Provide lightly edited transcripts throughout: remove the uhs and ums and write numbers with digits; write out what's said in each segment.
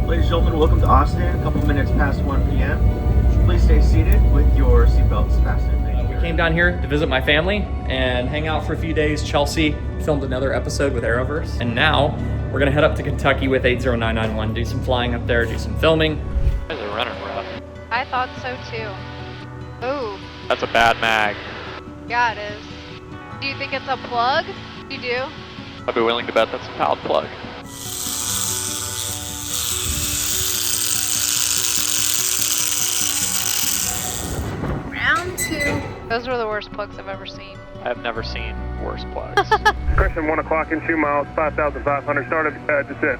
Ladies and gentlemen, welcome to Austin. A couple minutes past 1 p.m. Please stay seated with your seatbelts fastened. We came down here to visit my family and hang out for a few days. Chelsea filmed another episode with Arrowverse. And now we're gonna head up to Kentucky with 80991, do some flying up there, do some filming. You guys are running rough. I thought so too. Ooh. That's a bad mag. Yeah, it is. Do you think it's a plug? You do? I'd be willing to bet that's a pallet plug. Round 2. Those were the worst plugs I've ever seen. I have never seen worse plugs. Crescent 1 o'clock in 2 miles, 5,500, start of descent.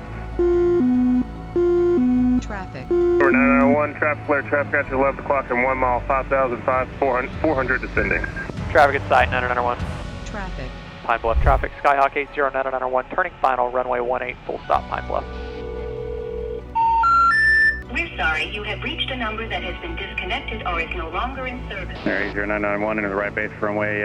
Traffic. Or 991, traffic flare, traffic at 11 o'clock in 1 mile, 5,400 descending. Traffic at site 991. Traffic. Pine Bluff traffic, Skyhawk 80991, turning final, runway 18, full stop, Pine Bluff. We're sorry, you have reached a number that has been disconnected or is no longer in service. Air 0991 into the right base for runway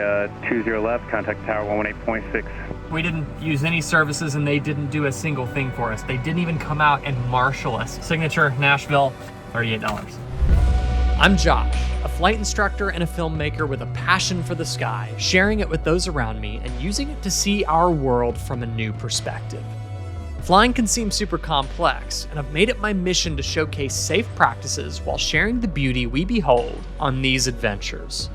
20 left, contact tower 118.6. We didn't use any services and they didn't do a single thing for us. They didn't even come out and marshal us. Signature, Nashville, $38. I'm Josh, a flight instructor and a filmmaker with a passion for the sky, sharing it with those around me and using it to see our world from a new perspective. Flying can seem super complex, and I've made it my mission to showcase safe practices while sharing the beauty we behold on these adventures.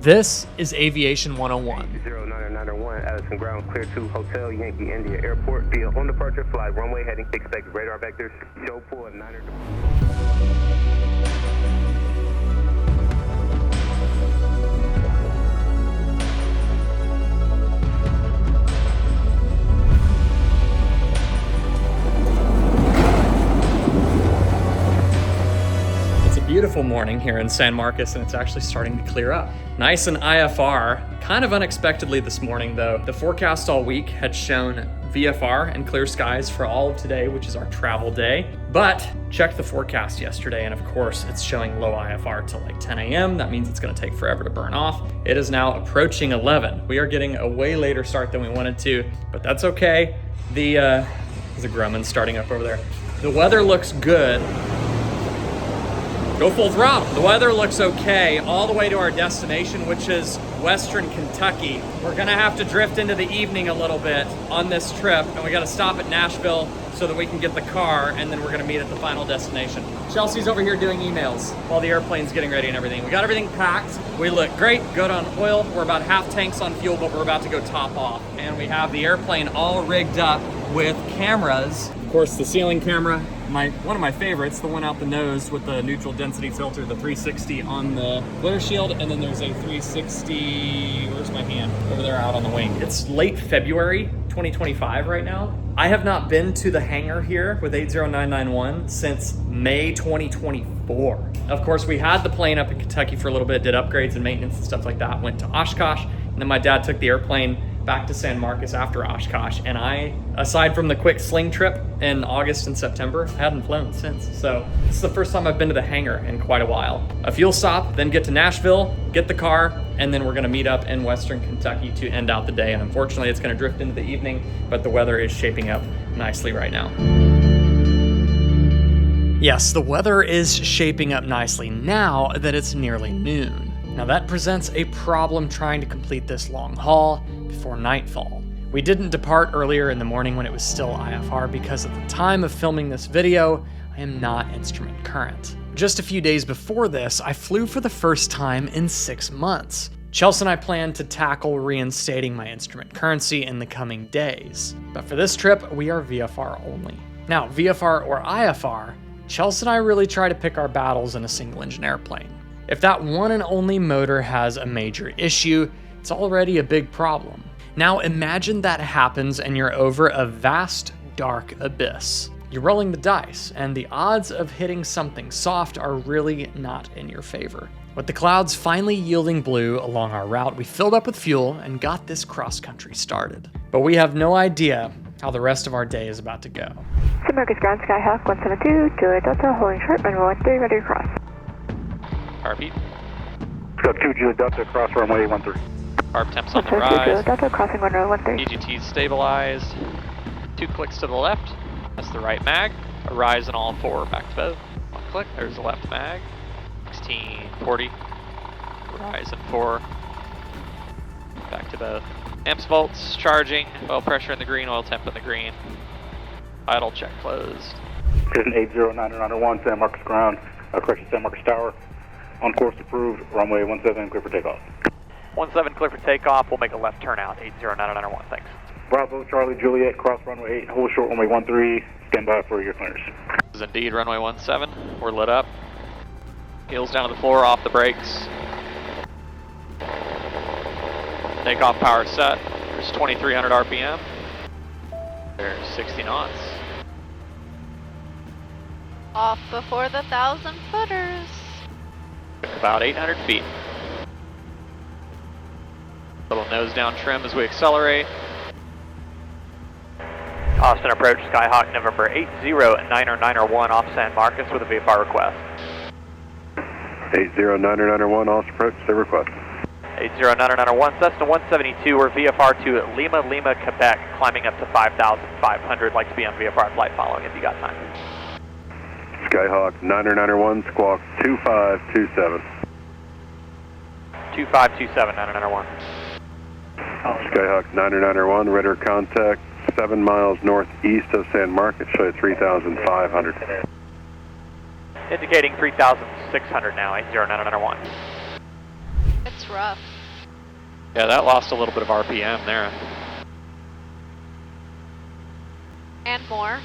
This is Aviation 101. 0991, Addison Ground, clear to Hotel Yankee India Airport via on departure flight, runway heading, expected radar vectors, show pull at 9er. Beautiful morning here in San Marcos, and it's actually starting to clear up. Nice and IFR. Kind of unexpectedly this morning though. The forecast all week had shown VFR and clear skies for all of today, which is our travel day. But checked the forecast yesterday, and of course it's showing low IFR till like 10 a.m. That means it's gonna take forever to burn off. It is now approaching 11. We are getting a way later start than we wanted to, but that's okay. There's a Grumman starting up over there. The weather looks good. Go full throttle. The weather looks okay all the way to our destination, which is Western Kentucky. We're gonna have to drift into the evening a little bit on this trip, and we gotta stop at Nashville so that we can get the car, and then we're gonna meet at the final destination. Chelsea's over here doing emails while the airplane's getting ready and everything. We got everything packed. We look great, good on oil. We're about half tanks on fuel, but we're about to go top off. And we have the airplane all rigged up with cameras. Of course, the ceiling camera, one of my favorites, the one out the nose with the neutral density filter, the 360 on the glare shield, and then there's a 360, where's my hand? Over there out on the wing. It's late February 2025 right now. I have not been to the hangar here with 80991 since May 2024. Of course, we had the plane up in Kentucky for a little bit, did upgrades and maintenance and stuff like that, went to Oshkosh, and then my dad took the airplane back to San Marcos after Oshkosh, and I, aside from the quick Sling trip in August and September, I hadn't flown since. So this is the first time I've been to the hangar in quite a while. A fuel stop, then get to Nashville, get the car, and then we're gonna meet up in Western Kentucky to end out the day. And unfortunately, it's gonna drift into the evening, but the weather is shaping up nicely right now. Yes, the weather is shaping up nicely now that it's nearly noon. Now that presents a problem trying to complete this long haul before nightfall. We didn't depart earlier in the morning when it was still IFR because at the time of filming this video, I am not instrument current. Just a few days before this, I flew for the first time in 6 months. Chelsea and I plan to tackle reinstating my instrument currency in the coming days. But for this trip, we are VFR only. Now, VFR or IFR, Chelsea and I really try to pick our battles in a single engine airplane. If that one and only motor has a major issue, it's already a big problem. Now imagine that happens and you're over a vast, dark abyss. You're rolling the dice, and the odds of hitting something soft are really not in your favor. With the clouds finally yielding blue along our route, we filled up with fuel and got this cross-country started. But we have no idea how the rest of our day is about to go. San Marcos Ground, Skyhawk 172, Juliet Delta, holding short, runway 13, ready to cross. Repeat. Go 2 Juliet Delta, cross runway 13. Arb temps on the 2 rise. Juliet Delta, crossing runway 13. EGT stabilized. 2 clicks to the left. That's the right mag. Horizon all 4, back to both. One click, there's the left mag. 1640. Horizon 4. Back to both. Amps volts, charging, oil pressure in the green, oil temp in the green. Idle check closed. Precision 80991, San Marcos ground, correction San Marcos Tower. On course approved, runway 17, clear for takeoff. 17 clear for takeoff, we'll make a left turnout, 80991, thanks. Bravo, Charlie, Juliet, cross runway 8, hold short runway 13, stand by for your clearance. This is indeed runway 17, we're lit up. Heels down to the floor, off the brakes. Takeoff power set, there's 2300 RPM. There's 60 knots. Off before the 1,000 footers. About 800 feet. Little nose down trim as we accelerate. Austin approach, Skyhawk November 80991 off San Marcos with a VFR request. 80991, Austin approach, the request. 80991, Cessna 172, we're VFR to Lima, Lima, Quebec, climbing up to 5,500. Like to be on VFR flight following if you got time. Skyhawk 991, squawk 2527. 2527, 991. Skyhawk 991, radar contact 7 miles northeast of San Marcos, show you 3,500. Indicating 3,600 now, 80991. It's rough. Yeah, that lost a little bit of RPM there. And more.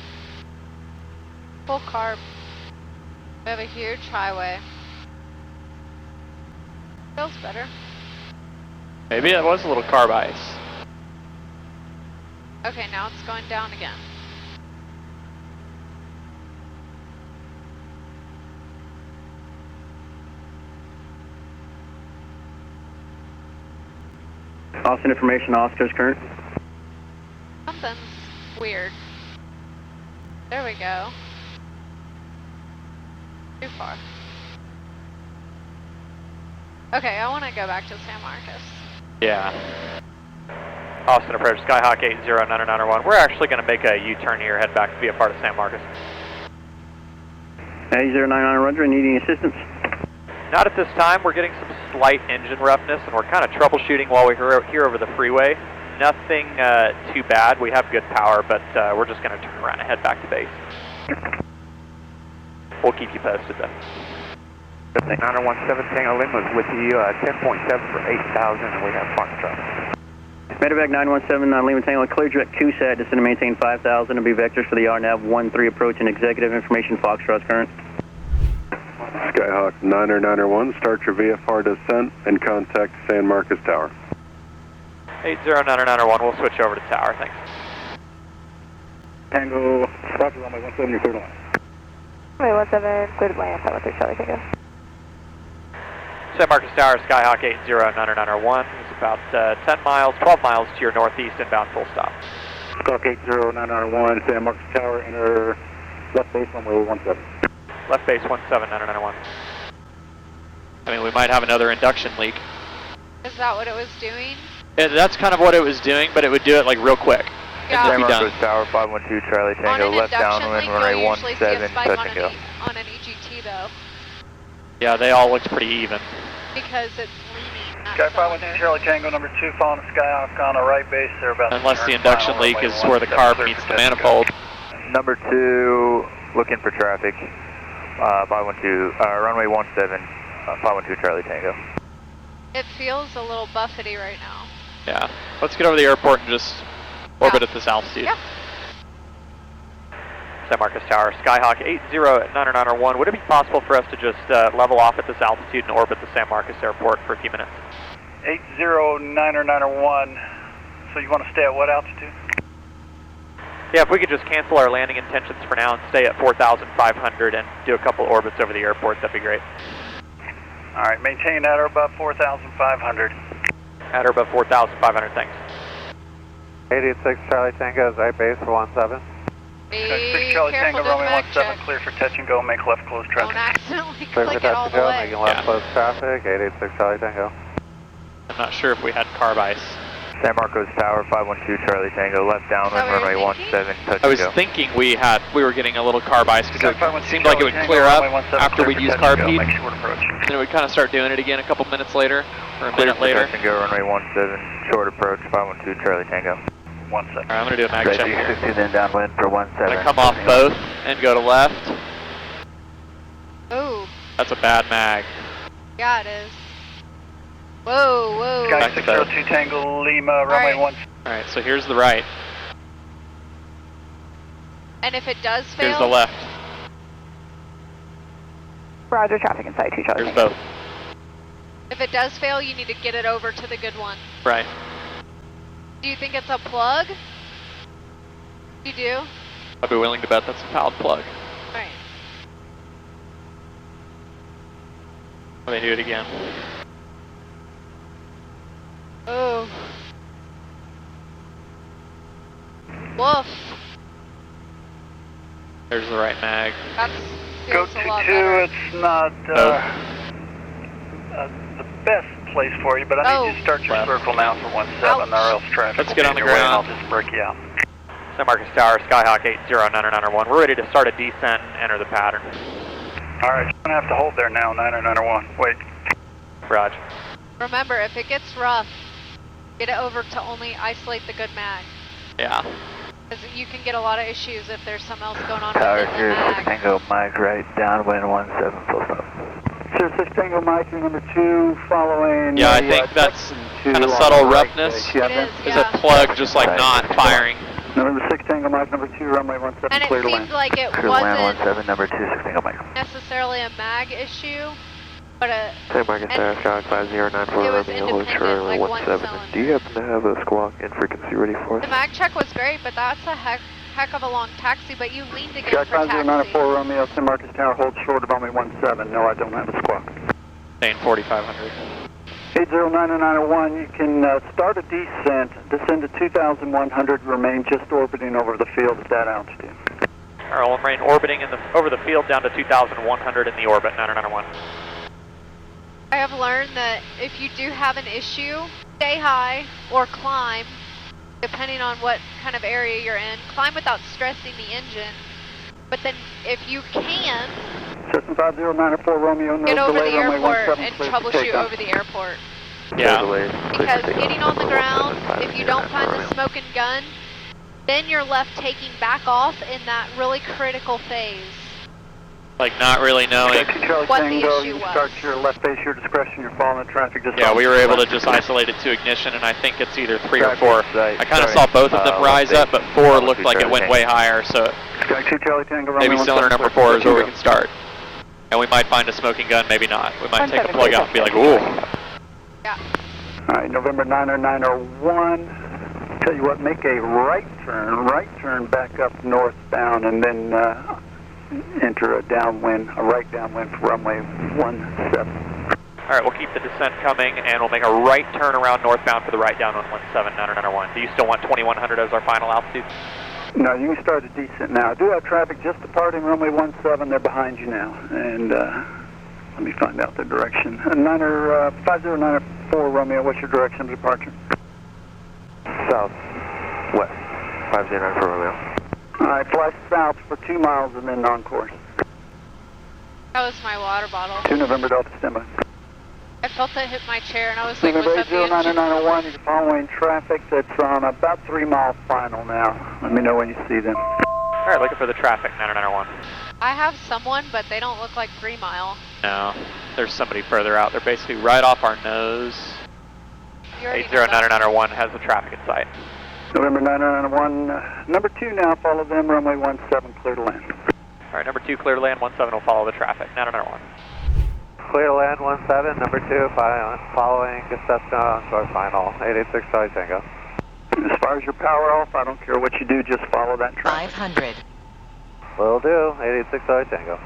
Full carb. We have a huge highway. Feels better. Maybe that was a little carb ice. Okay, now it's going down again. Austin information, Oscar's current. Something's weird. There we go. Too far. Okay, I want to go back to San Marcos. Yeah. Austin approach, Skyhawk 80991. We're actually going to make a U-turn here, head back to VFR to San Marcos. 8099 Roger, needing assistance? Not at this time. We're getting some slight engine roughness, and we're kind of troubleshooting while we're here over the freeway. Nothing too bad. We have good power, but we're just going to turn around and head back to base. We'll keep you posted, though. 917 Tango Lima with you, 10.7 for 8,000, and we have Foxtrot. Medevac 917 Lima Tango, clear direct QSAT, descend to maintain 5,000 and be vectors for the RNAV 13 approach and executive information, Foxtrot's current. Skyhawk 991, start your VFR descent and contact San Marcos Tower. 80991, we'll switch over to tower, thanks. Tango, Roger, runway 17, you're clear to land. Runway 17, clear to land, 513 Charlie Tango. San Marcos Tower, Skyhawk 80991. It's about 10 miles, 12 miles to your northeast, inbound full stop. Skyhawk 80991, San Marcos Tower, enter left base runway 17. Left base 17991. I mean, we might have another induction leak. Is that what it was doing? Yeah, that's kind of what it was doing, but it would do it like real quick. Yeah. San Marcos Tower 512 Charlie Tango, left downwind, runway 17, touch and go. On an EGT though. Yeah, they all looked pretty even. Because it's leaning. Sky 512 Charlie Tango, number 2, following Skyhawk on a right base. They're about unless the induction leak is where the carb meets the manifold. Number 2, looking for traffic. 512, runway 17, 512 Charlie Tango. It feels a little buffety right now. Yeah, let's get over the airport and just orbit at this altitude. Yeah. San Marcos Tower, Skyhawk 80991. Would it be possible for us to just level off at this altitude and orbit the San Marcos Airport for a few minutes? 80991. So you want to stay at what altitude? Yeah, if we could just cancel our landing intentions for now and stay at 4,500 and do a couple orbits over the airport, that'd be great. All right, maintain at or above 4,500. At or above 4,500, thanks. 886 Charlie Tango is right base for 17. Six Charlie Tango, runway 17, clear for touch and go, make left close traffic. Don't accidentally Clear click for it touch all and the go, way. making left close traffic, 886 Charlie Tango. I'm not sure if we had carb ice. San Marcos Tower, 512 Charlie Tango, left downwind, runway 17, touch I was and go. thinking we were getting a little carb ice because it seemed like it would clear up after we'd use carb heat. Make short approach. And it would kind of start doing it again a couple minutes later, or a Clear minute for later. touch and go, runway 17, short approach, 512 Charlie Tango. 17. Alright, I'm going to do a mag check here. 60, then downwind for 17. I'm going to come off both and go to left. Oh, That's a bad mag. yeah, it is. Whoa, whoa. Back Sky to both. 602 Tango Lima, runway Alright. 1. Alright, so here's the right. And if it does fail, Here's the left. Roger, traffic inside 2 Charlie. Here's both. if it does fail, you need to get it over to the good one. Right. Do you think it's a plug? You do? I'd be willing to bet that's a valid plug. Right. Let me do it again. Oh. Woof. There's the right mag. That Go feels a lot 22, better. it's not the best place for you, but I need you to start your Left. circle now for 17, Ouch. or else traffic Let's will get be on the in your way and ground. I'll just break you out. San Marcos Tower, Skyhawk 809901. We're ready to start a descent and enter the pattern. Alright, you're going to have to hold there now, 9901. Wait. Roger. Remember, if it gets rough, get it over to only isolate the good mag. Yeah. Because you can get a lot of issues if there's something else going on Tower within the 06 mag. Tango, Mike right, downwind 17, full stop. 06 Tango Mike, number 2, following. Yeah, I think that's kind of subtle roughness. It is, Is yeah. a plug just like not firing. Number 6 Tango Mike, number 2, runway 17, And it clear to seemed land. like it Clear to land wasn't 17, number 2, 6 Tango Mike. necessarily a mag issue, but San Marcos and Tower, Skyhawk 5094, it was Romeo, hold independent, short, like runway one 17. cylinder. Do you happen to have a squawk and frequency ready for the us? mag check was great, but that's a heck of a long taxi, but you leaned again Sky for taxi. 5094, Romeo, San Marcos Tower, hold short of runway 17. No, I don't have a squawk. Saying 4500. 809901, you can start a descent, descend to 2100, remain just orbiting over the field at that altitude. Alright, we'll remain orbiting over the field down to 2100 in the orbit, 9991. I have learned that if you do have an issue, stay high or climb, depending on what kind of area you're in. Climb without stressing the engine, but then if you can, System 5094, Romeo, no get over delay, the runway airport 17, and clear for troubleshoot takeoff. over the airport. Yeah. Because getting on the ground, if you don't find the smoking gun, then you're left taking back off in that really critical phase. Like not really knowing. Sky 2 Charlie What the Tango, issue you was. start your left base, your discretion, you're following the traffic. Just Yeah, follow we were the able to left. just isolate it to ignition, and I think it's either 3 or Traffic 4. sight, I kind of sorry. saw both of them rise up, but 4 looked like it went way higher, so Sky 2 Charlie Tango, Romeo, maybe cylinder 17, number clear 4 is where we for can start. And we might find a smoking gun, maybe not. We might take a plug out and be like, ooh. Yeah. All right, November 90901. Tell you what, make a right turn back up northbound, and then enter a right downwind for runway 17. Alright, we'll keep the descent coming, and we'll make a right turn around northbound for the right downwind 17901. Do you still want 2100 as our final altitude? No, you can start a descent now. I do have traffic just departing runway 17. They're behind you now, and let me find out their direction. 5094 Romeo, what's your direction of departure? South, west, 5094 Romeo. All right, fly south for 2 miles and then on course. That was my water bottle. 2 November Delta standby. I felt it hit my chair, and I was like, was November that the engine? 809901, you're following traffic that's on about 3 mile final now. Let me know when you see them. Alright, looking for the traffic, 9901. I have someone, but they don't look like 3 Mile. No, there's somebody further out. They're basically right off our nose. You already know that. 809901 has the traffic in sight. November 991, number 2 now, follow them, runway 17, clear to land. Alright, number 2, clear to land, 17 will follow the traffic, 9901. Clear to land 17, number 2, following Gustafson on course final, 886 Charlie Tango. As far as your power off, I don't care what you do, just follow that traffic. 500. Will do, 886 Charlie Tango.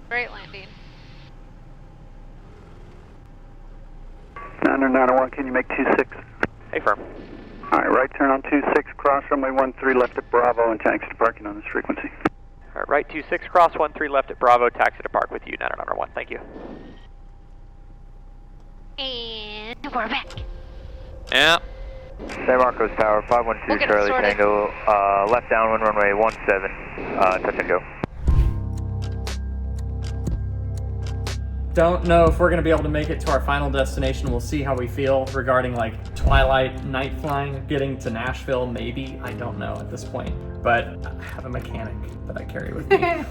Great landing. turn 901, can you make 26? Hey, firm. All right, right turn on 26, cross runway 13 left at Bravo and taxi to parking on this frequency. All right, right 26, cross 13 left at Bravo, taxi to park with you, 901. Thank you. And we're back. Yeah. San Marcos Tower, 512 Charlie Tango, left downwind runway 17, touch and go. Don't know if we're gonna be able to make it to our final destination. We'll see how we feel regarding like twilight night flying, getting to Nashville, maybe. I don't know at this point, but I have a mechanic that I carry with me.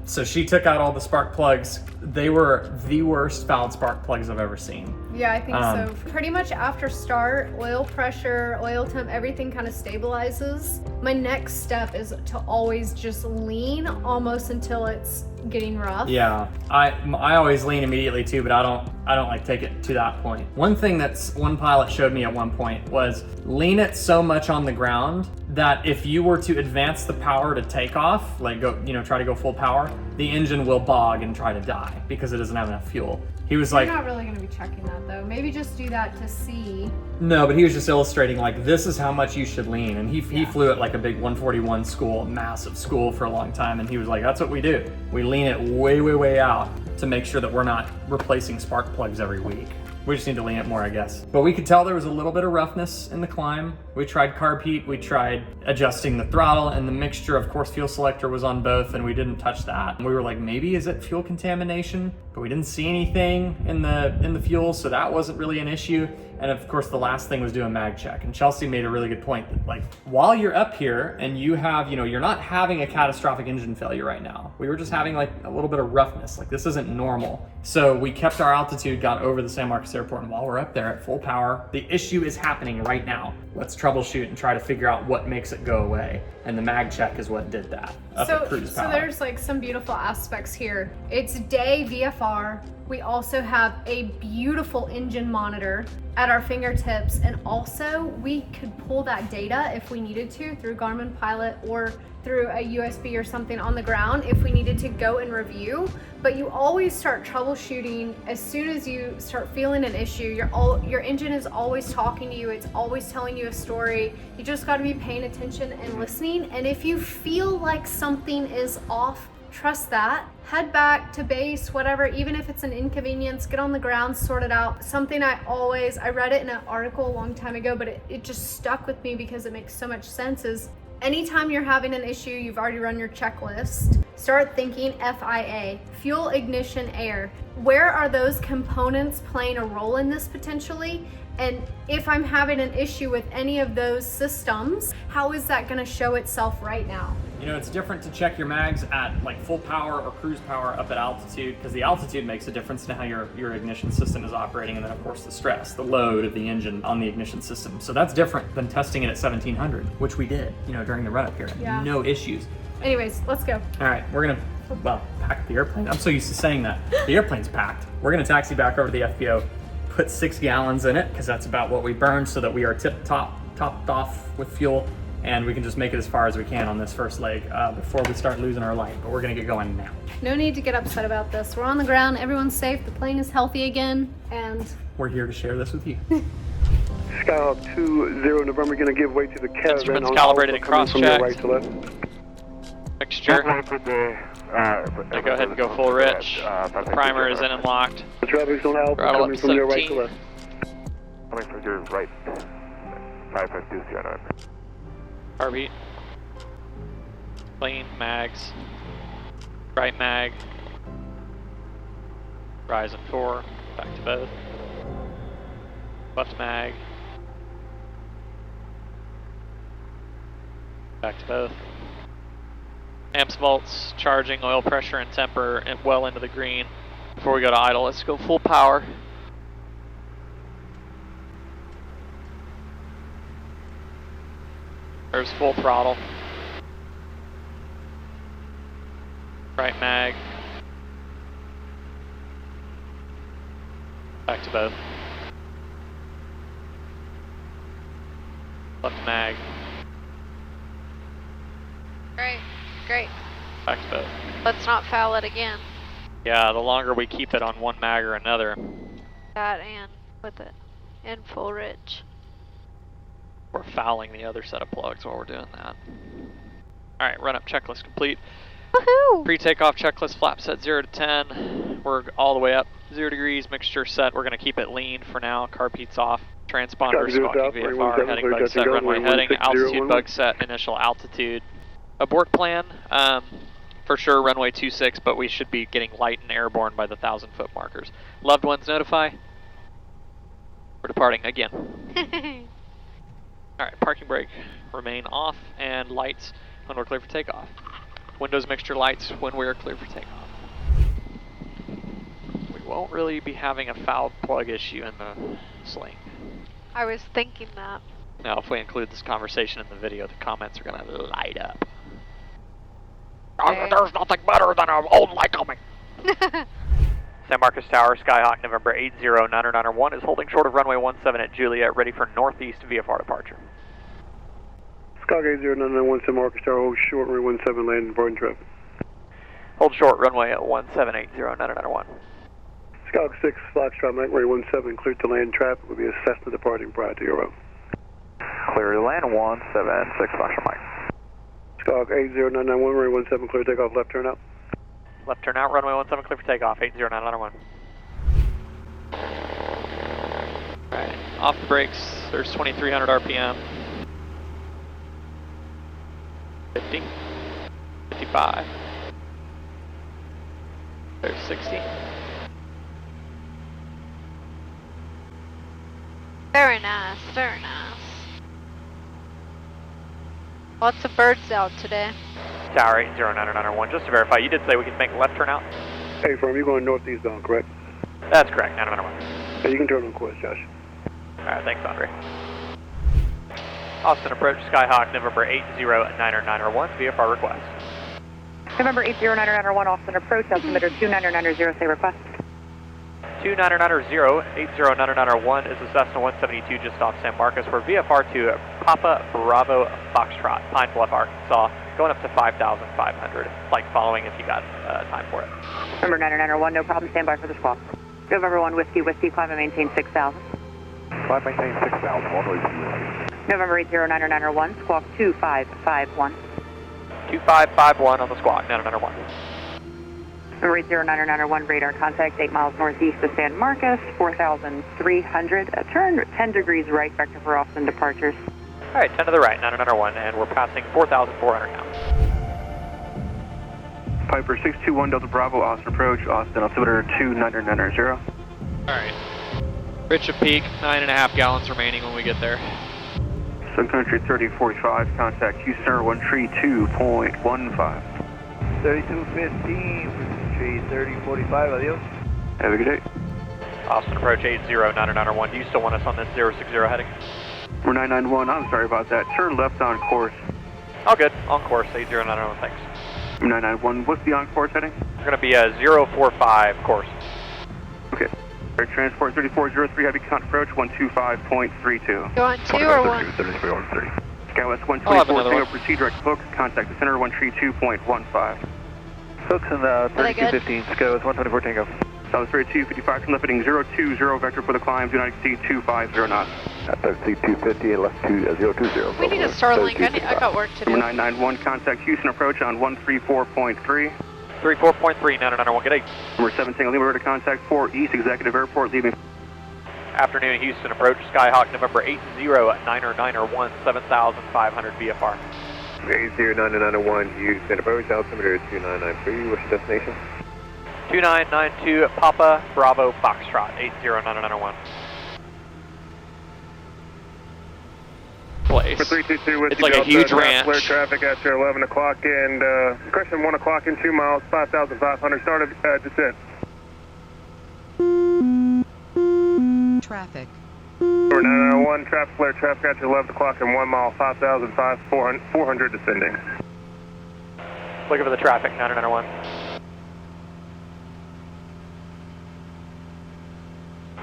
So she took out all the spark plugs. They were the worst fouled spark plugs I've ever seen. Yeah, I think so. Pretty much after start, oil pressure, oil temp, everything kind of stabilizes. My next step is to always just lean almost until it's getting rough. Yeah, I always lean immediately too, but I don't like take it to that point. One thing that's one pilot showed me at one point was lean it so much on the ground that if you were to advance the power to take off, like go, try to go full power, the engine will bog and try to die because it doesn't have enough fuel. He was like, you're not really going to be checking that though. Maybe just do that to see. No, but he was just illustrating like this is how much you should lean, and he flew at like a big 141 school, massive school for a long time, and he was like, that's what we do. We lean it way out to make sure that we're not replacing spark plugs every week. We just need to lean it more, I guess. But we could tell there was a little bit of roughness in the climb. We tried carb heat, we tried adjusting the throttle, and the mixture, of course, fuel selector was on both, and we didn't touch that. And we were like, maybe is it fuel contamination? But we didn't see anything in the fuel, so that wasn't really an issue. And of course, the last thing was do a mag check. And Chelsea made a really good point that like, while you're up here and you have, you're not having a catastrophic engine failure right now. We were just having like a little bit of roughness. Like this isn't normal. So we kept our altitude, got over the San Marcos airport, and while we're up there at full power, the issue is happening right now. Let's troubleshoot and try to figure out what makes it go away. And the mag check is what did that. Up at cruise power. So there's like some beautiful aspects here. It's day VFR. We also have a beautiful engine monitor at our fingertips, and also we could pull that data if we needed to through Garmin Pilot or through a USB or something on the ground if we needed to go and review. But you always start troubleshooting as soon as you start feeling an issue. Your engine is always talking to you. It's always telling you a story. You just got to be paying attention and listening. And if you feel like something is off, trust that. Head back to base, whatever, even if it's an inconvenience, get on the ground, sort it out. Something I read it in an article a long time ago, but it just stuck with me because it makes so much sense, is anytime you're having an issue, you've already run your checklist, start thinking FIA, fuel, ignition, air. Where are those components playing a role in this potentially? And if I'm having an issue with any of those systems, how is that gonna show itself right now? It's different to check your mags at like full power or cruise power up at altitude, because the altitude makes a difference to how your ignition system is operating, and then of course the stress, the load of the engine on the ignition system. So that's different than testing it at 1700, which we did, during the run up here. Yeah. No issues. Anyways, let's go. All right, we're gonna, pack the airplane. I'm so used to saying that. The airplane's packed. We're gonna taxi back over to the FBO, put 6 gallons in it, because that's about what we burned, so that we are topped off with fuel, and we can just make it as far as we can on this first leg before we start losing our light. But we're gonna get going now. No need to get upset about this. We're on the ground, everyone's safe, the plane is healthy again, and we're here to share this with you. Skyhawk 20 November, gonna give way to the caravan. Instruments calibrated and cross-checked. Right to left. Mixture. Go ahead and go full rich. Primer is in and locked. The traffic's on Alpha, Throttle coming up from your right 17. to left. Coming from your right, 552 Sierra November. Heartbeat. Clean, mags. Right mag. Horizon 4. Back to both. Left mag. Back to both. Amps, volts, charging, oil pressure and temper and well into the green. Before we go to idle, let's go full power. There's full throttle. Right mag. Back to both. Left mag. Great. Back to both. Let's not foul it again. Yeah, the longer we keep it on one mag or another. That and with it. in full ridge. We're fouling the other set of plugs while we're doing that. Alright, run up checklist complete. Woohoo! Pre-takeoff checklist, flap set 0 to 10. We're all the way up. 0 degrees, mixture set. We're going to keep it lean for now. Carb heat's off. Transponder squawking VFR, heading bug set, runway heading, altitude bug set, initial altitude. Abort plan, for sure runway 26, but we should be getting light and airborne by the 1,000-foot markers. Loved ones notify. We're departing again. Alright, parking brake, remain off, and lights when we're clear for takeoff. Windows mixture lights when we are clear for takeoff. We won't really be having a foul plug issue in the Sling. I was thinking that. Now, if we include this conversation in the video, the comments are going to light up. Okay. There's nothing better than an old light coming. San Marcos Tower, Skyhawk, November 80-991 is holding short of runway 17 at Juliet, ready for northeast VFR departure. Skyhawk 80-991, San Marcos Tower, hold short, runway 17, landing, boarding traffic. Hold short, runway at 1780-991. Skyhawk 6, Foxtrot, Mike, runway 17, cleared to land, traffic will be assessed and departing prior to your route. Clear to land, 176, Foxtrot, Mike. Skyhawk 80-991, runway 17, clear to takeoff, left turn out. Left turn out, runway 17 clear for takeoff, 80-991. Alright, off the brakes, there's 2,300 RPM. 50, 55, there's 60. Very nice, very nice. Lots of birds out today. Tower 80-991, just to verify, you did say we can make a left turn out? Hey, firm, you're going northeast bound, correct? That's correct, 991. Hey, you can turn on course, Josh. Alright, thanks, Andre. Austin approach, Skyhawk, November 80-991, VFR request. November 80-991, Austin approach, altimeter 29990, say request. 2990, 80-991 is the Cessna 172 just off San Marcos. We're VFR to Papa Bravo Foxtrot, Pine Bluff, Arkansas, going up to 5,500. Like following if you got time for it. November 991, no problem, stand by for the squawk. November 1, Whiskey, climb and maintain 6,000. Climb maintain 6,000, all the way to November 80-991, squawk 2551. 2551 on the squawk, 991. November 80-991, radar contact 8 miles northeast of San Marcos, 4,300. Turn 10 degrees right, vector for Austin departures. Alright, 10 to the right, 991, and we're passing 4,400 now. Piper 621 Delta Bravo, Austin approach, Austin altimeter 29990. Alright. Bishop Peak, 9.5 gallons remaining when we get there. Sun Country 3045, contact Houston 132.15. 3215, tree 3045, adios. Have a good day. Austin approach 80-991, do you still want us on this 060 heading? We're 991, I'm sorry about that. Turn left on course. All good, on course, 80-991, thanks. 991, what's the on course heading? We're going to be a 045 course. Okay. Air Transport 3403, heavy count approach 125.32. You want 2 or 1? Skywest I'll have 124, another single one. proceed direct hook, contact the center 132.15. Hooks in Are they good? 3215, Skywest 124 Tango. South 3255, turn left heading 020, vector for the climb, do not exceed 250 knots. That's C250 and left 020. We need a Starlink. I got work to do. Number 991, contact Houston approach on 134.3. 34.3, 991, good day. Number 7 Tango Lima, to contact 4 East Executive Airport, leaving. Afternoon, Houston approach, Skyhawk, November 80-991, 7,500 VFR. 80-991, Houston approach, altimeter 2993, what's your destination? 2992, Papa Bravo Foxtrot, 80-991. Place. For 322 with It's like a huge ranch. Clear traffic after 11 o'clock and correction 1 o'clock in 2 miles, 5,500. Start of descent. Traffic. Number 991, traffic clear traffic after 11 o'clock in 1 mile, 5,400 descending. Looking for the traffic, 991.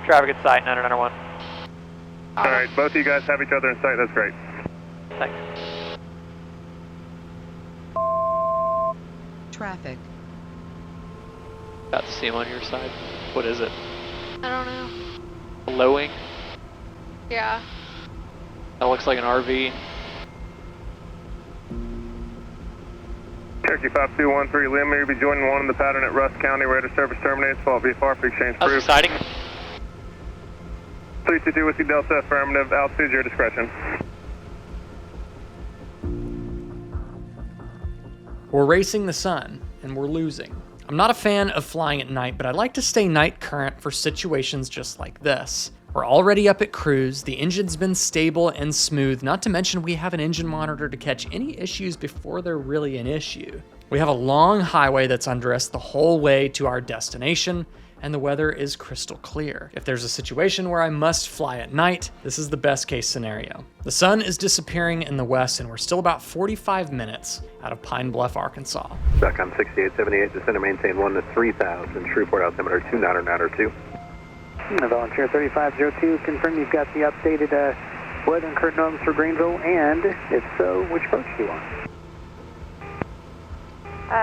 Traffic at sight, 991. Alright, both of you guys have each other in sight, that's great. Thanks. Traffic. Got the seal on your side. What is it? I don't know. Blowing? Yeah. That looks like an RV. Cherokee 5213, Liam, you'll be joining one in the pattern at Rusk County. Radar service terminates. Follow VFR for exchange That's proof. exciting. 322 Whiskey Delta, affirmative. Altitude, your discretion. We're racing the sun, and we're losing. I'm not a fan of flying at night, but I like to stay night current for situations just like this. We're already up at cruise, the engine's been stable and smooth, not to mention we have an engine monitor to catch any issues before they're really an issue. We have a long highway that's under us the whole way to our destination, and the weather is crystal clear. If there's a situation where I must fly at night, this is the best case scenario. The sun is disappearing in the west, and we're still about 45 minutes out of Pine Bluff, Arkansas. SOCOM 6878, descend and maintain 1 to 3000, Shreveport altimeter 2992. Volunteer 3502, confirm you've got the updated weather and current norms for Greenville, and if so, which approach do you want?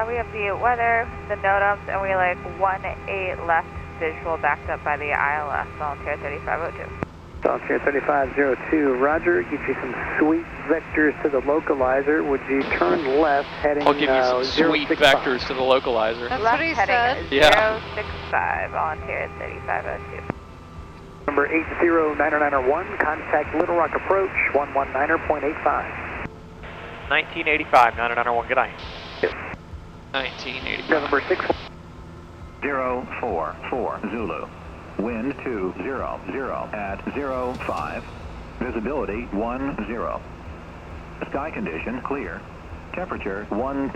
We have the weather, the NOTAMs, and we like 1-8 left visual backed up by the ILS, Volunteer 3502. Volunteer 3502, roger, get you some sweet vectors to the localizer. Would you turn left heading I'll give you some sweet 065. vectors to the localizer. That's Left what he heading said. is Yeah. 065, Volunteer 3502. Number 809901, contact Little Rock approach, 119.85. 1985, 991, good night. 1985. Number 6. 044 Zulu. Wind 200 at 05. Visibility 10. Sky condition clear. Temperature 19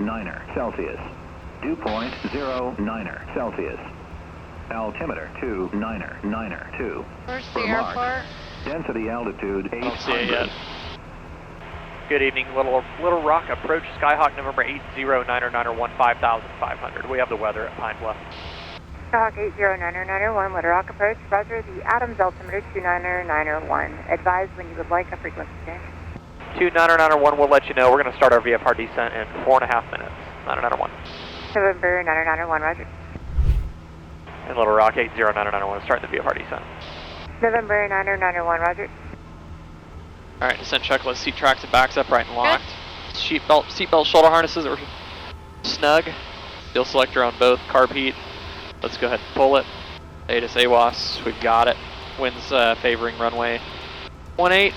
Celsius. Dew point 09 Celsius. Altimeter 2992. Where's the For Mark, airport? Density altitude 800. Don't see it yet. Good evening, Little Rock approach, Skyhawk November 809901, 5500. We have the weather at Pine Bluff. Skyhawk 809901, Little Rock approach, roger, the Adams altimeter 29901. Advise when you would like a frequency change. 29901, we'll let you know. We're going to start our VFR descent in 4.5 minutes. 901. November 9991, roger. And Little Rock 809901, starting the VFR descent. November 9991, roger. Alright, descent checklist, seat tracks and backs upright and locked. Seatbelt, shoulder harnesses are snug. Fuel selector on both, carb heat. Let's go ahead and pull it. ATIS AWAS, we've got it. Winds favoring runway 18,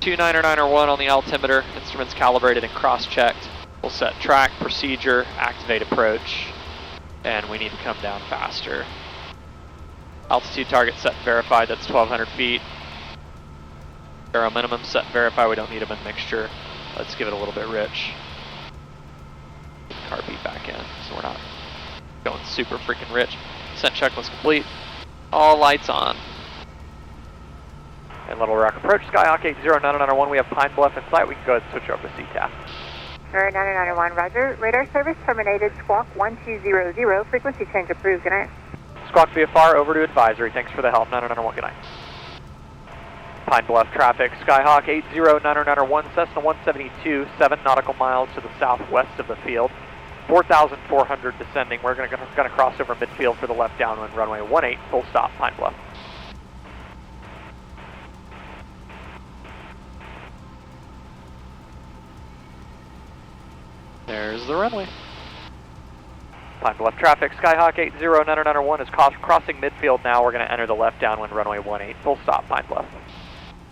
29901 on the altimeter. Instruments calibrated and cross-checked. We'll set track, procedure, activate approach. And we need to come down faster. Altitude target set and verified, that's 1200 feet. Aero minimum set and verify, we don't need them in mixture. Let's give it a little bit rich. Carb heat back in, so we're not going super freaking rich. Descent checklist complete. All lights on. And Little Rock approach, Skyhawk 809901, we have Pine Bluff in sight. We can go ahead and switch over to CTAF. Number 9991, roger. Radar service terminated, squawk 1200, frequency change approved, good night. Squawk VFR over to advisory, thanks for the help, 991, good night. Pine Bluff traffic, Skyhawk 809901, Cessna 172, 7 nautical miles to the southwest of the field. 4,400 descending. We're going to cross over midfield for the left downwind runway 18, full stop, Pine Bluff. There's the runway. Pine Bluff traffic, Skyhawk 809901 is crossing midfield now. We're going to enter the left downwind runway 18, full stop, Pine Bluff.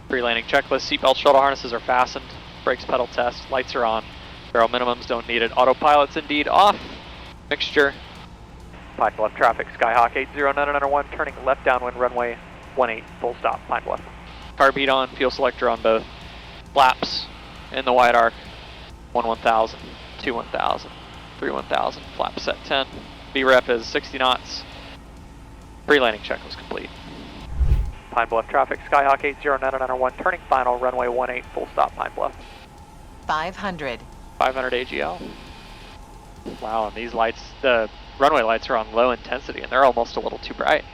Pre-landing checklist, seatbelt, shoulder harnesses are fastened, brakes pedal test, lights are on, barrel minimums don't need it, autopilot's indeed off, mixture. Pine Bluff traffic, Skyhawk 809901, turning left downwind runway 18, full stop, Pine Bluff. Carb heat on, fuel selector on both, flaps in the wide arc, 1000, 1000, 1000, flap set 10, VREF is 60 knots, pre-landing checklist complete. Pine Bluff traffic, Skyhawk 809901, turning final, runway 18, full stop, Pine Bluff. 500. 500 AGL. Wow, and these lights, the runway lights are on low intensity and they're almost a little too bright.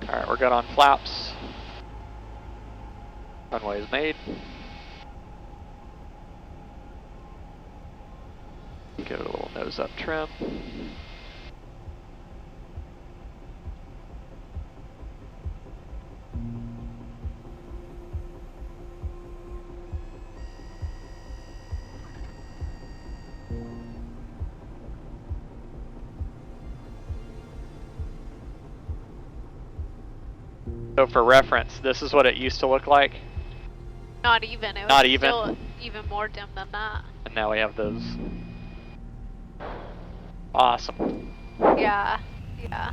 Alright, we're good on flaps. Runway is made. Give it a little nose up trim. So for reference, this is what it used to look like. Not even. It was Not even? still even more dim than that. And now we have those. Awesome. Yeah. Yeah.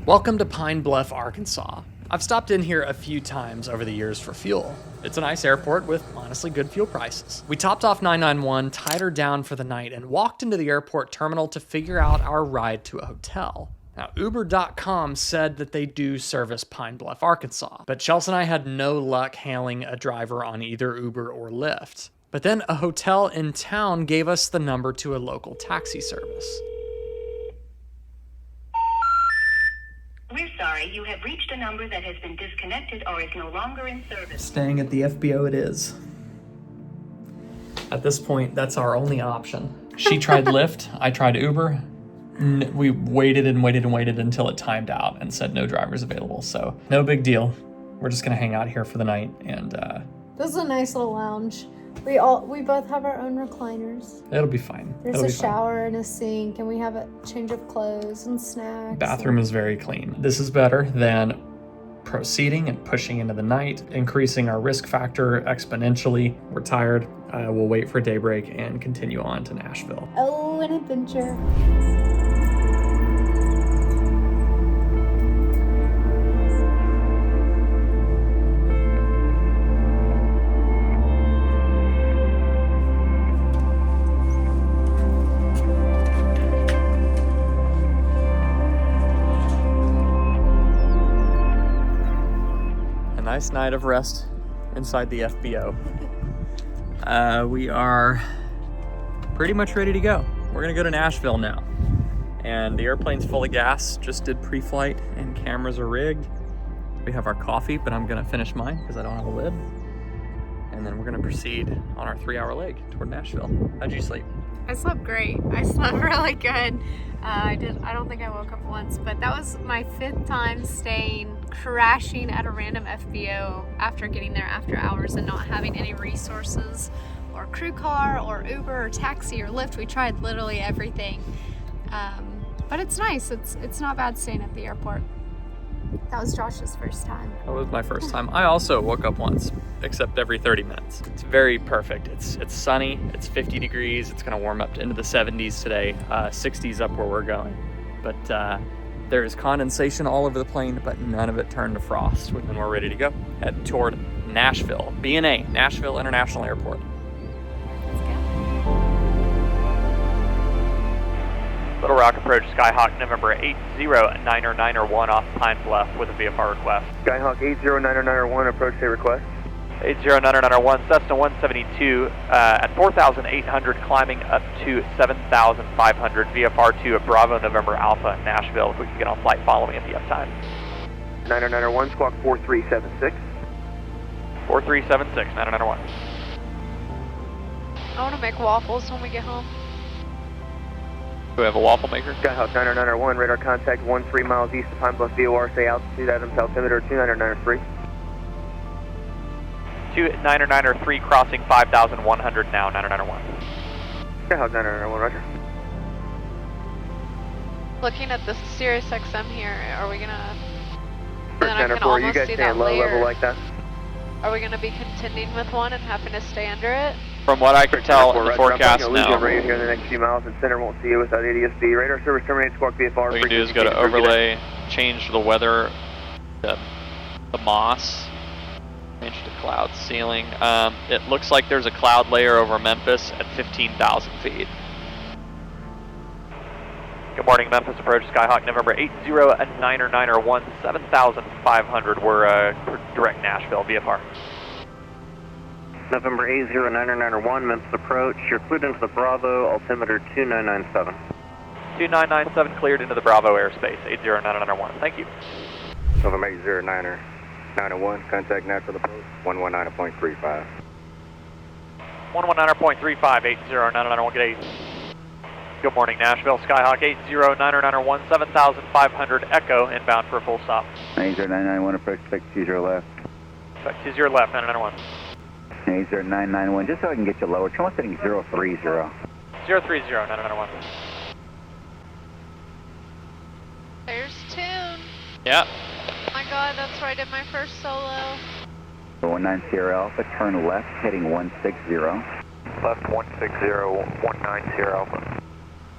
Welcome to Pine Bluff, Arkansas. I've stopped in here a few times over the years for fuel. It's a nice airport with honestly good fuel prices. We topped off 991, tied her down for the night, and walked into the airport terminal to figure out our ride to a hotel. Now, Uber.com said that they do service Pine Bluff, Arkansas, but Chelsea and I had no luck hailing a driver on either Uber or Lyft. But then a hotel in town gave us the number to a local taxi service. We're sorry, you have reached a number that has been disconnected or is no longer in service. Staying at the FBO it is. At this point, that's our only option. She tried Lyft, I tried Uber. We waited and waited and waited until it timed out and said no drivers available. So no big deal. We're just gonna hang out here for the night and This is a nice little lounge. We both have our own recliners. it'll be fine. There's It'll a be fine. shower and a sink, and we have a change of clothes and snacks. Bathroom is very clean. This is better than proceeding and pushing into the night, increasing our risk factor exponentially. We're tired. We'll wait for daybreak and continue on to Nashville. Oh, an adventure. Nice night of rest inside the FBO. We are pretty much ready to go. We're gonna go to Nashville now. And the airplane's full of gas, just did pre-flight and cameras are rigged. We have our coffee, but I'm gonna finish mine because I don't have a lid. And then we're gonna proceed on our 3-hour leg toward Nashville. How'd you sleep? I slept great. I slept really good. I don't think I woke up once, but that was my 5th time crashing at a random FBO after getting there after hours and not having any resources or crew car or Uber or taxi or Lyft. We tried literally everything. But it's nice. It's not bad staying at the airport. That was Josh's first time. That was my first time. I also woke up once, except every 30 minutes. It's very perfect. It's sunny, it's 50 degrees, it's gonna warm up into the 70s today, 60s up where we're going. But there's condensation all over the plane, but none of it turned to frost. And we're ready to go. Head toward Nashville, BNA, Nashville International Airport. Little Rock approach Skyhawk November 80991 off Pine Bluff with a VFR request. Skyhawk 80991 approach say request. 80991 Cessna 172 at 4,800 climbing up to 7,500 VFR 2 at Bravo November Alpha Nashville if we can get on flight following at the uptime. 9091 squawk 4376. 4376 9091. I want to make waffles when we get home. Do we have a waffle maker? Skyhawk 9091 radar contact 13 miles east of Pine Bluff VOR, say altitude Adams altimeter 2993. 2993 crossing 5,100 now, 9091. Skyhawk 9091, roger. Looking at the Sirius XM here, are we gonna... For then Center I can 4, you almost guys see stay that at low layer. level like that? Are we gonna be contending with one and having to stay under it? From what I can tell in the forecast I'm now, right here in the next few miles, and Center won't see you without ADSB. Radar service terminate, squawk VFR. what we can do is go to overlay, change the weather, the moss, change to cloud ceiling. It looks like there's a cloud layer over Memphis at 15,000 feet. Good morning, Memphis approach Skyhawk November 80991 7,500. We're direct Nashville VFR. November 80991 Memphis approach. You're cleared into the Bravo, altimeter 2997. 2997 cleared into the Bravo airspace, 80991. Thank you. November 80991, contact Nashville approach, 119.35. 119.35, 80991, good 8. Good morning, Nashville, Skyhawk 80991, 7,500 Echo, inbound for a full stop. 80991 approach, expect 20 left. Expect 20 left, 991. 80991, just so I can get you lower, try setting 030. 030, 991. Yeah. Oh my god, that's where I did my first solo. 19 Sierra Alpha, turn left, heading 160. Left 160, 190 Alpha.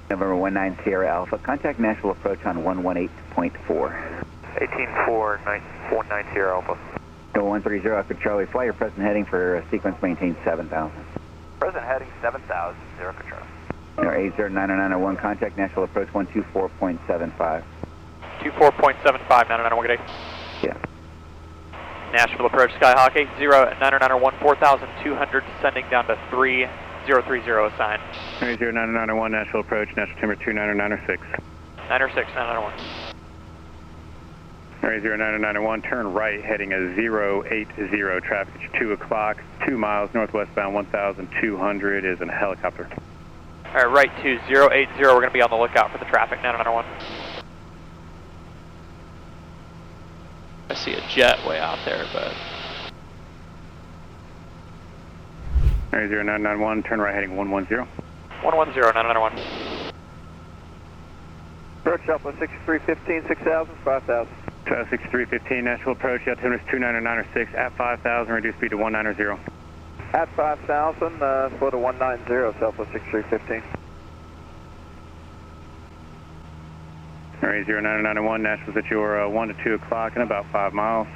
November 19 Sierra Alpha, contact Nashville approach on 118.4. 184, 190 Alpha. 130 Alpha Charlie, fly your present heading for sequence maintain 7,000. Present heading 7,000, 0 control. 809091, contact Nashville approach 124.75. 24.75, 991, good day. Yeah. Nashville approach, Skyhawk 809091, 4,200, descending down to 3030 assigned. 809091, Nashville approach, National Timber 29906. 906, 991. 809091, turn right, heading a 080, traffic 2 o'clock, 2 miles northwestbound 1200 is a helicopter. All right, right to 080, we're going to be on the lookout for the traffic, 991. I see a jet way out there, but... 809091, turn right, heading 110. 110, 991. Approach Alpha 6315, 6,000, 5,000. 6315, Nashville approach, altimeter is 29906, at 5,000, reduce speed to 190. At 5,000, for the 190, Alpha 6315. 809091, Nashville's at your 1 to 2 o'clock in about 5 miles.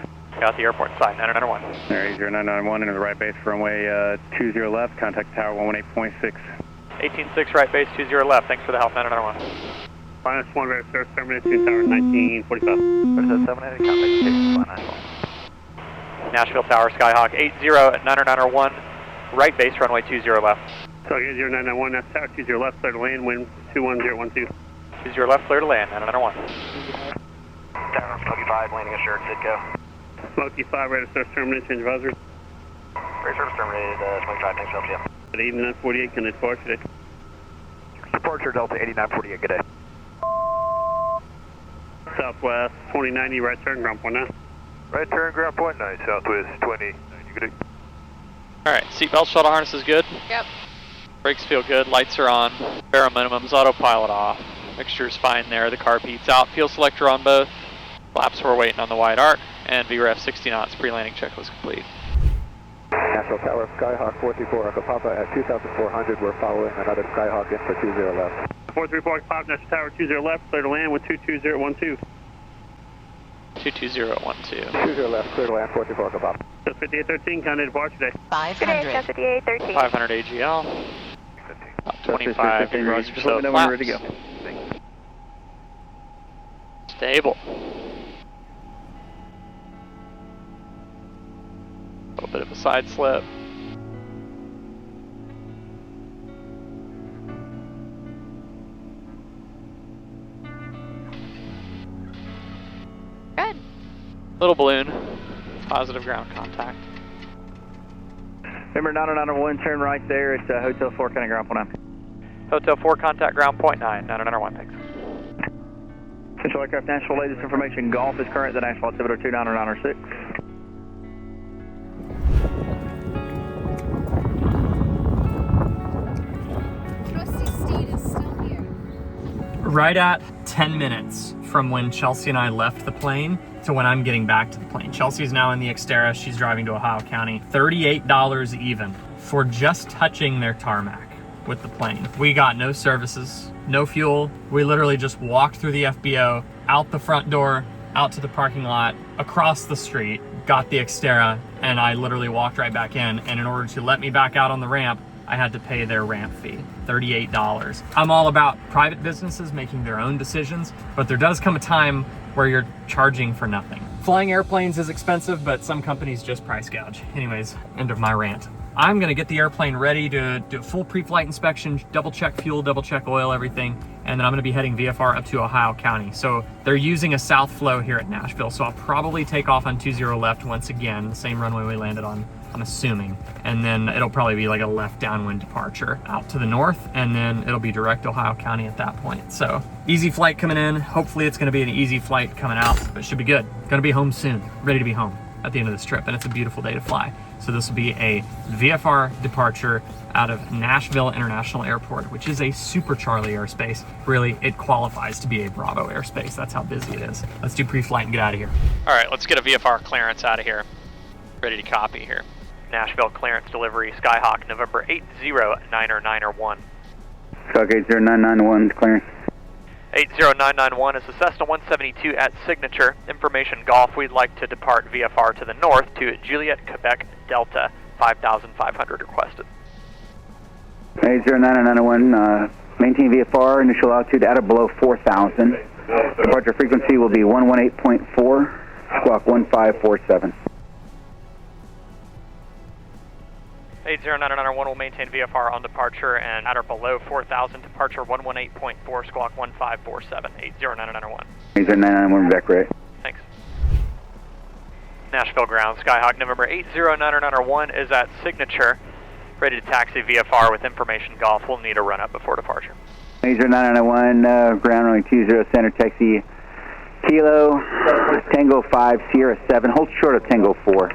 Got the airport side, 991. 809091, into the right base for runway 20 left, contact tower 118.6. 186 right base, 20 left, thanks for the help, 991. Minus 1 radar service terminated, tower 1945. What is that, 780, contact station, Nashville Tower, Skyhawk 809091, right base, runway 20 left. So 809091, that's tower 20 left, clear to land, wind 21012. 20 left, clear to land, 991. Tower Smoky 5, landing assured, Sitco. Smoky 5, radar service terminated, change advisor. Radar service terminated, Smoky 5, thanks for help, At 8948, can they depart today? Departure Delta 8948, good day. Southwest 2090, right turn, ground point 9. Right turn, ground point 9, Southwest 2090, good day. Alright, seatbelt, shuttle harness is good. Yep. Brakes feel good, lights are on. Bare minimums, autopilot off. Mixture's fine there, the carb heat's out. Fuel selector on both. Flaps we're waiting on the wide arc. And VREF 60 knots, pre-landing check was complete. Nashville Tower, Skyhawk 434, Echo Papa at 2,400. We're following another Skyhawk in for 20 left. 434 Pop, National Tower 20 left, clear to land with 22012. 22012. 20 left, clear to land, 434 Echo Papa. 5813, can they depart today? 500. 5813. 500 AGL. About 25 degrees or so Let me know when you're ready to go. Stable. A little bit of a side slip. Good. Little balloon. Positive ground contact. Remember 991, turn right there. It's Hotel 4, kind of ground point 9. Hotel 4, contact ground point 9. 991, thanks. Central Aircraft Nashville, latest information. Golf is current, the Nashville altimeter 29906. Right at 10 minutes from when Chelsea and I left the plane to when I'm getting back to the plane. Chelsea's now in the Xterra, she's driving to Ohio County. $38 even for just touching their tarmac with the plane. We got no services, no fuel. We literally just walked through the FBO, out the front door, out to the parking lot, across the street, got the Xterra, and I literally walked right back in. And in order to let me back out on the ramp, I had to pay their ramp fee, $38. I'm all about private businesses making their own decisions, but there does come a time where you're charging for nothing. Flying airplanes is expensive, but some companies just price gouge. Anyways, end of my rant. I'm gonna get the airplane ready to do a full pre-flight inspection, double check fuel, double check oil, everything, and then I'm gonna be heading VFR up to Ohio County. So they're using a south flow here at Nashville, so I'll probably take off on 20 left once again, the same runway we landed on, I'm assuming. And then it'll probably be like a left downwind departure out to the north, and then it'll be direct Ohio County at that point. So easy flight coming in. Hopefully it's gonna be an easy flight coming out, but it should be good. Gonna be home soon, ready to be home. at the end of this trip, and it's a beautiful day to fly. So this will be a VFR departure out of Nashville International Airport, which is a Super Charlie airspace. Really, it qualifies to be a Bravo airspace. That's how busy it is. Let's do pre-flight and get out of here. All right, let's get a VFR clearance out of here. Ready to copy here. Nashville clearance delivery, Skyhawk, November 80991. Skyhawk 80991, clearance. 80991 is the Cessna 172 at signature. Information Golf, we'd like to depart VFR to the north to Juliet, Quebec, Delta, 5,500 requested. 80991, maintain VFR, initial altitude at or below 4,000. Departure frequency will be 118.4, squawk 1547. 80991 will maintain VFR on departure and at or below 4,000, departure 118.4, squawk 1547, 80991. 80991, back right. Thanks. Nashville ground, Skyhawk, November 80991 is at signature, ready to taxi VFR with information Golf. We'll need a run up before departure. 80991, ground runway 20 center, taxi Kilo, Tango 5, Sierra 7, hold short of Tango 4.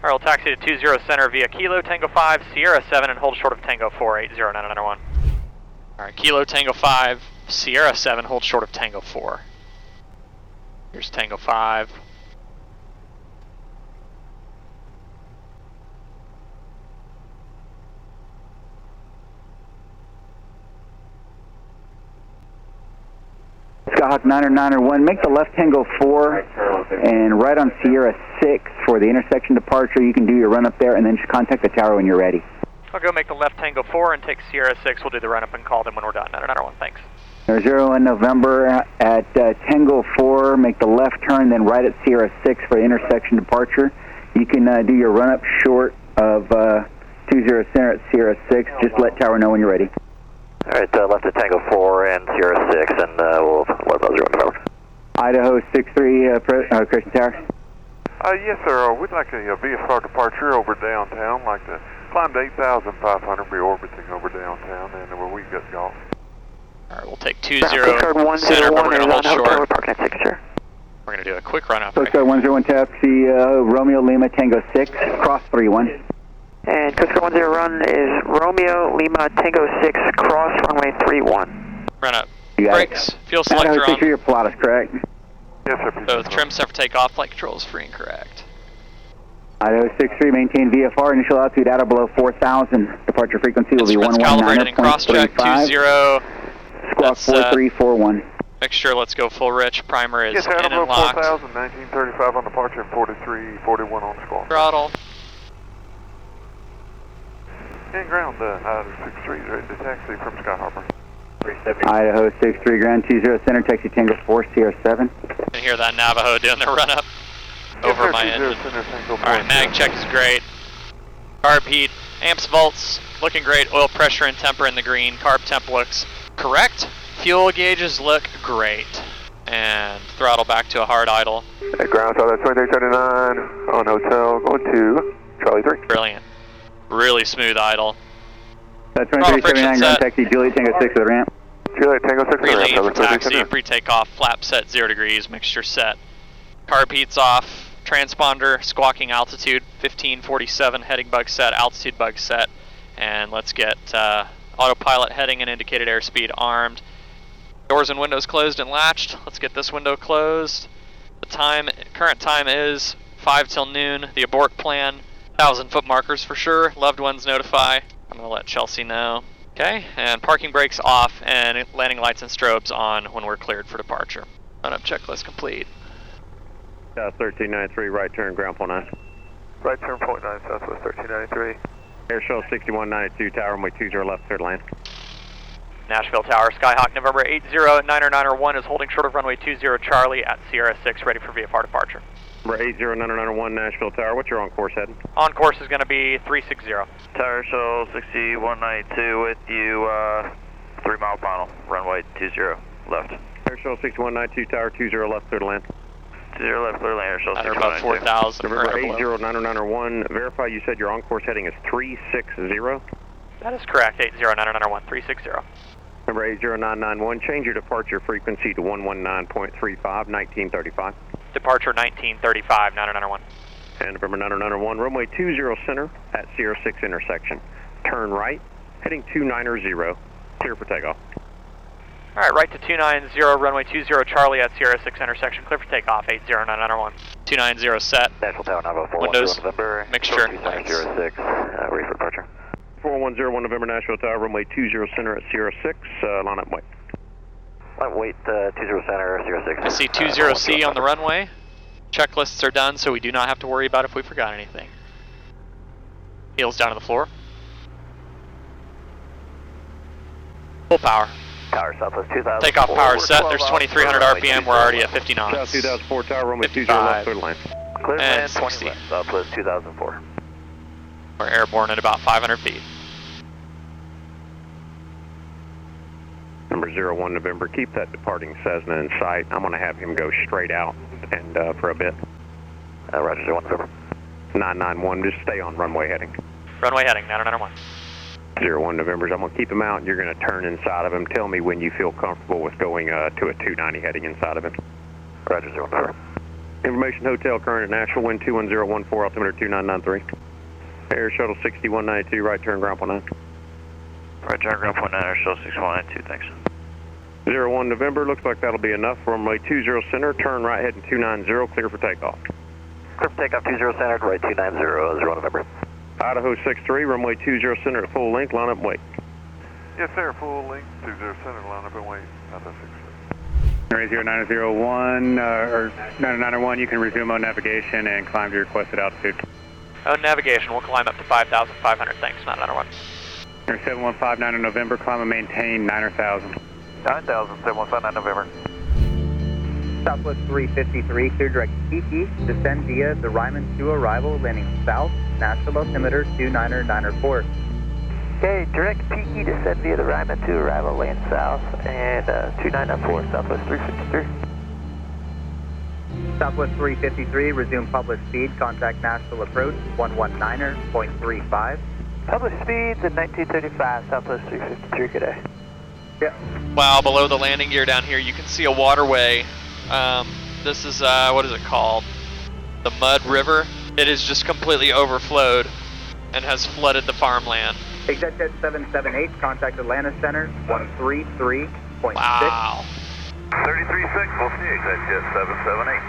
All right, we'll taxi to 20 center via Kilo, Tango 5, Sierra 7, and hold short of Tango 4, 80991. All right, Kilo, Tango 5, Sierra 7, hold short of Tango 4. Here's Tango 5. Skyhawk 991, make the left Tango 4 and right on Sierra 6 for the intersection departure. You can do your run up there and then just contact the tower when you're ready. I'll go make the left Tango 4 and take Sierra 6. We'll do the run up and call them when we're done. 991, thanks. 0 in November at Tango 4, make the left turn, then right at Sierra 6 for the intersection departure. You can do your run up short of 20 center at Sierra 6. Just let tower know when you're ready. All right, left at Tango 4 and Sierra 6, and we'll let those run forward. Idaho 63, Christian Tower. Yes, sir. We'd like a VFR departure over downtown, like to climb to 8,500, be orbiting over downtown, and where we've got golf. All right, we'll take 20 center, but we're going to hold short. We're going to do a quick run up. Coast Guard 101 taxi, Romeo Lima Tango 6, cross 31. And Coast Guard 10 run is Romeo Lima Tango 6, cross runway 31. Run up. Brakes, fuel selector Idaho on. 63, your Pilatus, correct? Yes, sir. Both trim set for takeoff, flight controls free and correct. Idaho 63, maintain VFR, initial altitude at or below 4,000. Departure frequency will be 119.35. Squawk 4341. Mixture, let's go full rich. Primer is yes, in and below locked. 4,000, 1935 on departure and 4341 on squawk. Throttle. And ground, Idaho 63 is ready to taxi from Sky Harbor. Idaho 63, ground 20 center, taxi Tango 4, Sierra 7. You can hear that Navajo doing the run up over my engine. Alright, mag check is great. Carb heat, amps, volts, looking great. Oil pressure and temper in the green. Carb temp looks correct. Fuel gauges look great. And throttle back to a hard idle. At ground, so that's 2339 on hotel, going to Charlie 3. Brilliant. Really smooth idle. That's 2379, ground taxi Juliet Tango 6 to the ramp. Juliet Tango 6 to the ramp. Relay for taxi, pre-takeoff, flap set 0 degrees, mixture set. Carb heat's off, transponder, squawking altitude, 1547, heading bug set, altitude bug set. And let's get autopilot heading and indicated airspeed armed. Doors and windows closed and latched. Let's get this window closed. The current time is 5 till noon. The abort plan, 1,000-foot markers for sure. Loved ones notify. I'm going to let Chelsea know. Okay, and parking brakes off and landing lights and strobes on when we're cleared for departure. Run-up checklist complete. 1393, right turn, ground point 9. Right turn, point 9, southwest 1393. Air show 6192, tower runway 20 left, clear to land. Nashville Tower, Skyhawk, November 80991 is holding short of runway 20 Charlie at Sierra 6, ready for VFR departure. Number 80991, Nashville Tower, what's your on-course heading? On course is going to be 360. Tower show 6192 with you, 3 mile final, runway 20 left. Air show 6192, tower 20 left, clear to land. 20 left, clear to land, air show 6192. About 4,000. November 80991, verify you said your on-course heading is 360? That is correct, 80991, 360. Number 80991, change your departure frequency to 119.35, 1935. Departure 1935, 9901. And November 991, runway 20 center at Sierra 6 intersection. Turn right, heading 290, clear for takeoff. All right, right to 290, runway 20 Charlie at Sierra 6 intersection, clear for takeoff, 80991. 290 set. National Tower 904, Windows, November, mixture. 206, ready for departure. 4101 November Nashville Tower, runway 20 center at Sierra 6, line up wait. Wait, 20 center, Sierra 6. I see 20C on the runway. Checklists are done, so we do not have to worry about if we forgot anything. Heels down to the floor. Full power. Tower Southwest 2000. Takeoff power set. There's 2,300 RPM. We're already at 50 knots. South 2004 Tower, runway 20 left, third line. Clear and land 20 west, Southwest 2004. We're airborne at about 500 feet. Number 01 November, keep that departing Cessna in sight. I'm going to have him go straight out and for a bit. Roger, 01 November. 991, just stay on runway heading. Runway heading, 991. 01 November, I'm going to keep him out. You're going to turn inside of him. Tell me when you feel comfortable with going to a 290 heading inside of him. Roger, 01 November. Information Hotel, current at Nashville, wind 21014, altimeter 2993. Air Shuttle 6192, right turn ground point 9. Right turn ground point 9, Air Shuttle 6192, thanks. 01 November, looks like that'll be enough. Runway 20 center, turn right heading 290, clear for takeoff. Clear for takeoff 20 center, right 290, 01 November. Idaho 63, runway 20 center at full length, line up and wait. Yes, sir, full length, 20 center, line up and wait. Idaho 63. 0901 or 991, you can resume on navigation and climb to your requested altitude. On navigation, we'll climb up to 5,500, thanks, 991. 7159 in November, climb and maintain 9,000. 9,000, 7159 November. Southwest 353, clear direct PT, descend via the Ryman 2 arrival, landing south, Nashville altimeter 29094. Okay, direct PT, descend via the Ryman 2 arrival, land south, and 2994, Southwest 353. Southwest 353, resume published speed, contact Nashville approach 119.35. Published speeds at 1935, Southwest 353, good day. Yeah. Wow, below the landing gear down here, you can see a waterway. This is, what is it called? The Mud River. It is just completely overflowed and has flooded the farmland. Exit jet 778, contact Atlanta Center 133.6. Wow. 33.6, we'll see exit jet 778.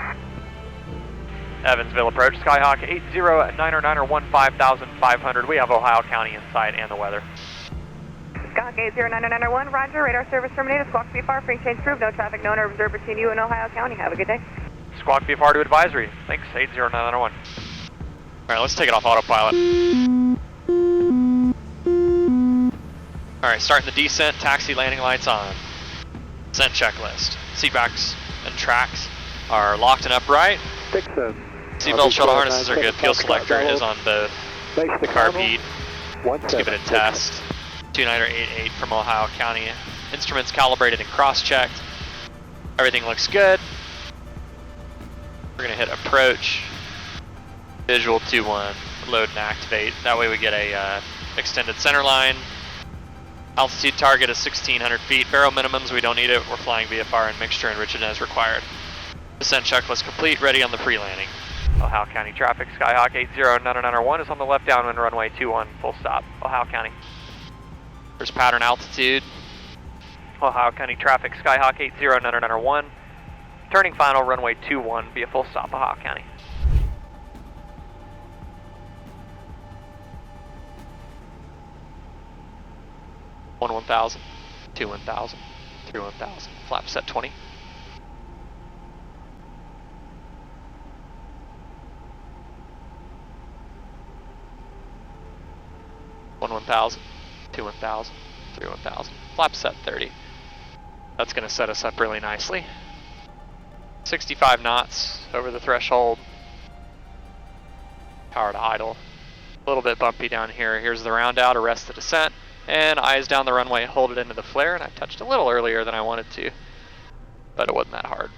Evansville approach, Skyhawk 80 50,500. We have Ohio County in sight and the weather. Skyhawk 809901, roger, radar service terminated, squawk VFR, free change proved, no traffic known or observed between you and Ohio County. Have a good day. Squawk VFR to advisory. Thanks, 80991. Alright, let's take it off autopilot. Alright, starting the descent, taxi landing lights on. Descent checklist. Seatbacks and tracks are locked and upright. Seatbelt shuttle harnesses are good. Fuel selector is on both. Carb heat. Let's give it a test. 2988 from Ohio County. Instruments calibrated and cross-checked. Everything looks good. We're gonna hit approach. Visual 2-1. Load and activate. That way we get a extended center line. Altitude target is 1,600 feet. Barrel minimums, we don't need it. We're flying VFR and mixture enrichment as required. Descent checklist complete, ready on the pre-landing. Ohio County traffic, Skyhawk 809901 is on the left downwind runway 21, full stop, Ohio County. There's pattern altitude. Ohio County traffic, Skyhawk 809901. Turning final, runway 21, be a full stop, Ohio County. One 1,000, two 1,000, three 1,000, flap set 20. One 1,000, two 1,000, three 1,000, flap set 30. That's going to set us up really nicely. 65 knots over the threshold. Power to idle. A little bit bumpy down here. Here's the round out, arrest the descent, and eyes down the runway, hold it into the flare, and I touched a little earlier than I wanted to, but it wasn't that hard.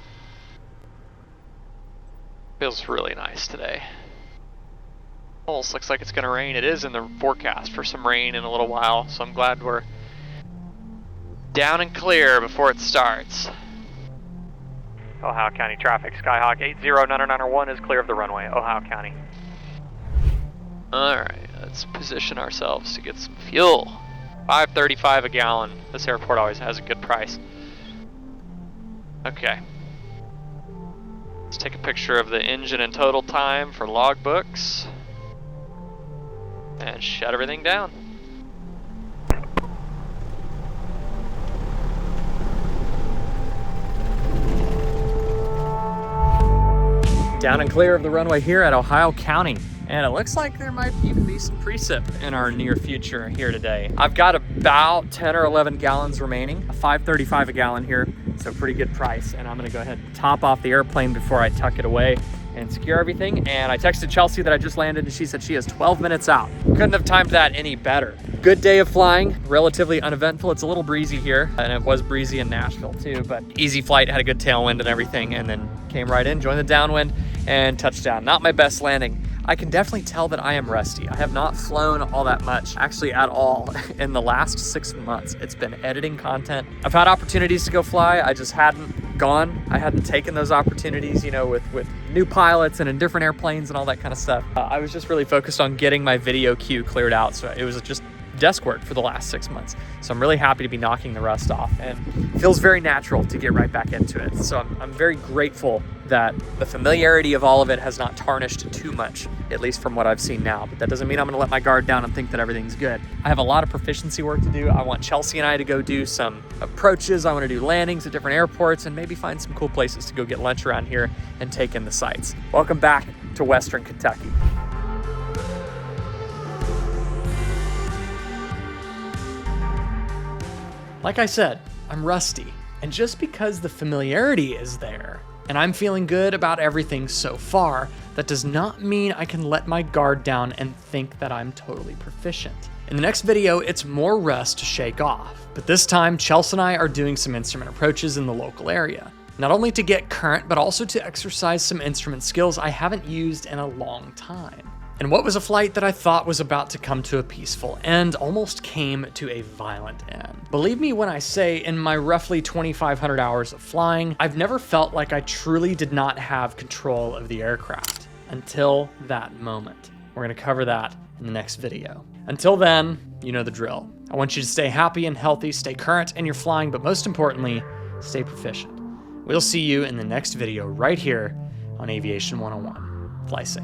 Feels really nice today. Almost looks like it's going to rain. It is in the forecast for some rain in a little while, so I'm glad we're down and clear before it starts. Ohio County traffic, Skyhawk 80991 is clear of the runway, Ohio County. Alright, let's position ourselves to get some fuel. $5.35 a gallon. This airport always has a good price. Okay. Let's take a picture of the engine and total time for logbooks. And shut everything down. Down and clear of the runway here at Ohio County. And it looks like there might even be some precip in our near future here today. I've got about 10 or 11 gallons remaining, $5.35 a gallon here, so pretty good price. And I'm gonna go ahead and top off the airplane before I tuck it away and secure everything. And I texted Chelsea that I just landed and she said she has 12 minutes out. Couldn't have timed that any better. Good day of flying, relatively uneventful. It's a little breezy here, and it was breezy in Nashville too, but easy flight, had a good tailwind and everything, and then came right in, joined the downwind, and touchdown. Not my best landing. I can definitely tell that I am rusty. I have not flown all that much, actually at all, in the last 6 months. It's been editing content. I've had opportunities to go fly, I just hadn't gone. I hadn't taken those opportunities, you know, with new pilots and in different airplanes and all that kind of stuff. I was just really focused on getting my video queue cleared out, so it was just desk work for the last 6 months. So I'm really happy to be knocking the rust off, and it feels very natural to get right back into it. So I'm very grateful that the familiarity of all of it has not tarnished too much, at least from what I've seen now. But that doesn't mean I'm gonna let my guard down and think that everything's good. I have a lot of proficiency work to do. I want Chelsea and I to go do some approaches. I wanna do landings at different airports and maybe find some cool places to go get lunch around here and take in the sights. Welcome back to Western Kentucky. Like I said, I'm rusty, and just because the familiarity is there, and I'm feeling good about everything so far, that does not mean I can let my guard down and think that I'm totally proficient. In the next video, it's more rust to shake off, but this time, Chelsea and I are doing some instrument approaches in the local area. Not only to get current, but also to exercise some instrument skills I haven't used in a long time. And what was a flight that I thought was about to come to a peaceful end almost came to a violent end. Believe me when I say, in my roughly 2,500 hours of flying, I've never felt like I truly did not have control of the aircraft until that moment. We're gonna cover that in the next video. Until then, you know the drill. I want you to stay happy and healthy, stay current in your flying, but most importantly, stay proficient. We'll see you in the next video right here on Aviation 101. Fly safe.